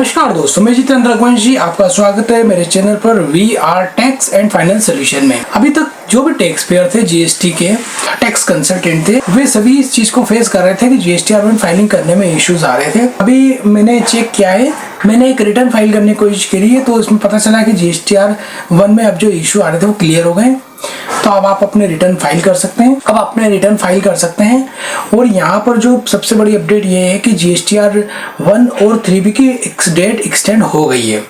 नमस्कार दोस्तों, मैं जितेंद्र रघुवंशी जी, आपका स्वागत है मेरे चैनल पर we are tax and finance solution में। अभी तक जो भी टैक्स पेयर थे, जीएसटी के टैक्स कंसल्टेंट थे, वे सभी इस चीज को फेस कर रहे थे कि जीएसटी R1 फाइलिंग करने में इश्यूज आ रहे थे। अभी मैंने चेक किया है, मैंने एक रिटर्न फाइल करने की कोशिश करी है, तो इसमें पता चला कि जीएसटी R1 में अब जो इश्यू आ रहे थे वो क्लियर हो गए। तो अब आप अपने रिटर्न फाइल कर सकते हैं। और यहाँ पर जो सबसे बड़ी अपडेट ये है कि जीएसटी R1 और 3B की डेट एक्सटेंड हो गई है।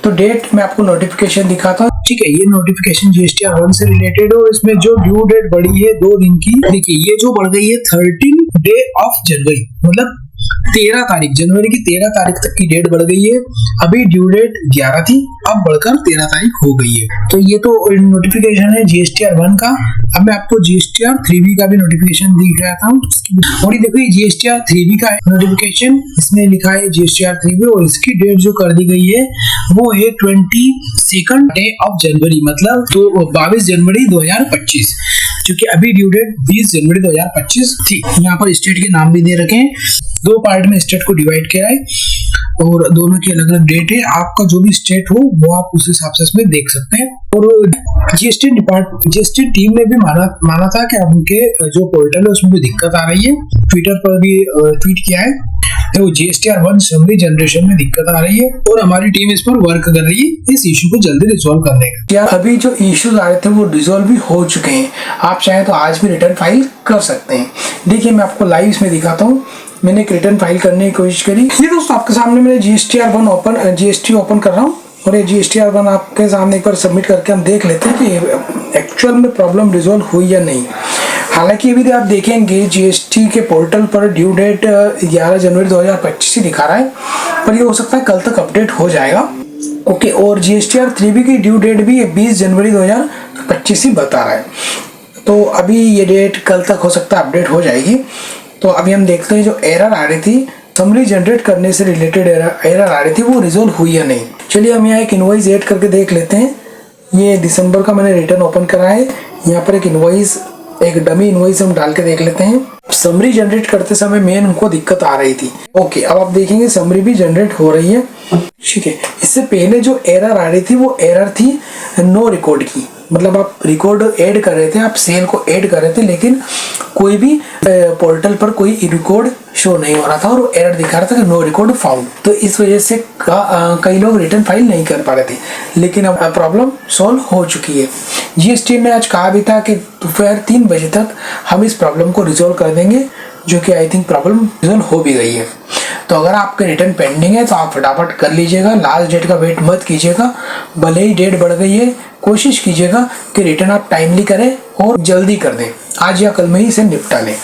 तो डेट मैं आपको नोटिफिकेशन दिखाता हूँ। ठीक है, ये नोटिफिकेशन जीएसटी R1 से रिलेटेड है और इसमें जो ड्यू डेट बढ़ी है 2 दिन की। देखिए, ये जो बढ़ गई है 13 डे ऑफ जनवरी, मतलब 13 तारीख, जनवरी की 13 तारीख तक की डेट बढ़ गई है। अभी ड्यू डेट 11 थी, अब बढ़कर 13 तारीख हो गई है। तो ये तो नोटिफिकेशन है जीएसटी R1 का। अब मैं आपको जीएसटी R3B का भी नोटिफिकेशन दिख रहा था। और ये देखो, ये GSTR3B का नोटिफिकेशन, इसमें लिखा है GSTR3B और इसकी डेट जो कर दी गई है वो है 22 डे ऑफ जनवरी, मतलब 22 जनवरी 2025, क्योंकि अभी ड्यू डेट 20 जनवरी 2025 थी। यहाँ पर स्टेट के नाम भी दे रखे हैं, 2 पार्ट में स्टेट को डिवाइड किया है और दोनों की अलग अलग डेट है। आपका जो भी स्टेट हो वो आप उस हिसाब से इसमें देख सकते हैं। और जीएसटी टीम ने भी माना था कि उनके जो पोर्टल है उसमें भी दिक्कत आ रही है। ट्विटर पर भी ट्वीट किया है, तो जीएसटी R1 समरी जनरेशन में दिक्कत आ रही है और हमारी टीम इस पर वर्क कर रही है इस इशू को जल्दी रिजॉल्व करने का। क्या अभी जो इश्यूज आ रहे थे वो रिजॉल्व भी हो चुके हैं। आप चाहे तो आज भी रिटर्न फाइल कर सकते हैं। देखिए, मैं आपको लाइव इसमें दिखाता हूँ। मैंने एक रिटर्न फाइल करने की कोशिश करी। ये दोस्तों, आपके सामने मैंने जीएसटी ओपन कर रहा हूँ और ये जीएसटी R1 आपके सामने एक बार सबमिट करके हम देख लेते हैं कि एक्चुअल में प्रॉब्लम रिजॉल्व हुई या नहीं। हालांकि अभी आप देखेंगे जीएसटी के पोर्टल पर ड्यू डेट 11 जनवरी 2025 ही दिखा रहा है, पर ये हो सकता है कल तक अपडेट हो जाएगा। ओके, और जीएसटी R3B की ड्यू डेट भी 20 जनवरी 2025 ही बता रहा है। तो अभी ये डेट कल तक हो सकता है अपडेट हो जाएगी। तो अभी हम देखते हैं जो एरर आ रही थी, समरी जनरेट करने से रिलेटेड एरर आ रही थी, वो रिजॉल्व हुई या नहीं। चलिए हम यहाँ एक इनवॉइस ऐड करके देख लेते हैं। ये दिसंबर का मैंने रिटर्न ओपन करा है। यहाँ पर एक डमी इनवॉइस हम डाल के देख लेते हैं। समरी जनरेट करते समय मेन उनको दिक्कत आ रही थी। ओके, अब आप देखेंगे समरी भी जनरेट हो रही है। ठीक है, इससे पहले जो एरर आ रही थी वो एरर थी नो रिकॉर्ड की, मतलब आप रिकॉर्ड ऐड कर रहे थे, आप सेल को ऐड कर रहे थे, लेकिन कोई भी पोर्टल पर कोई रिकॉर्ड शो नहीं हो रहा था और एरर दिखा रहा था कि नो रिकॉर्ड फाउंड। तो इस वजह से कई लोग रिटर्न फाइल नहीं कर पा रहे थे, लेकिन अब प्रॉब्लम सॉल्व हो चुकी है। जीएसटी ने आज कहा भी था कि दोपहर 3 बजे तक हम इस प्रॉब्लम को रिजॉल्व कर देंगे, जो कि आई थिंक प्रॉब्लम रिजॉल्व हो भी गई है। तो अगर आपके रिटर्न पेंडिंग है तो आप फटाफट कर लीजिएगा, लास्ट डेट का वेट मत कीजिएगा। भले ही डेट बढ़ गई है, कोशिश कीजिएगा कि रिटर्न आप टाइमली करें और जल्दी कर दें, आज या कल में ही इसे निपटा लें।